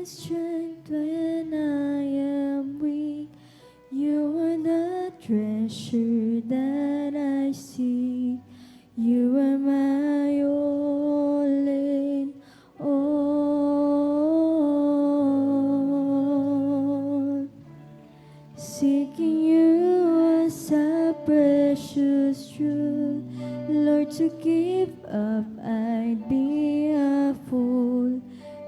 strength when I am weak. You are the treasure that I seek. You are my all in all. Seeking you as a precious truth, Lord, to give up I'd be a fool.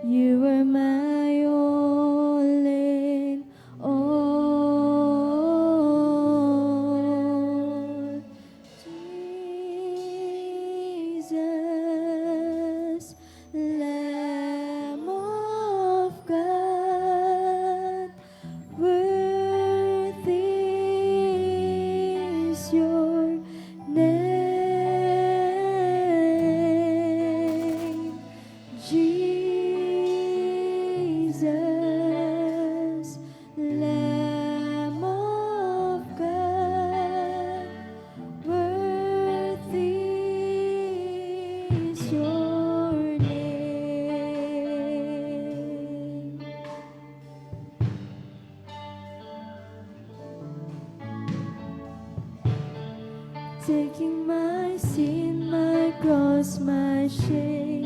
You are my all in all. Jesus, Lamb of God, worthy is your name. Jesus, Lamb of God, worthy is your name. Taking my sin, my cross, my shame,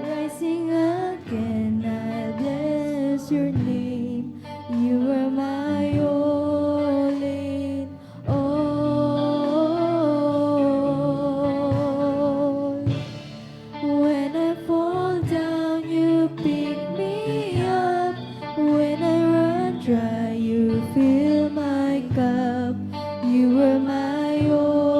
rising again, I bless your name. You are my all in all. When I fall down, you pick me up. When I run dry, you fill my cup. You are my all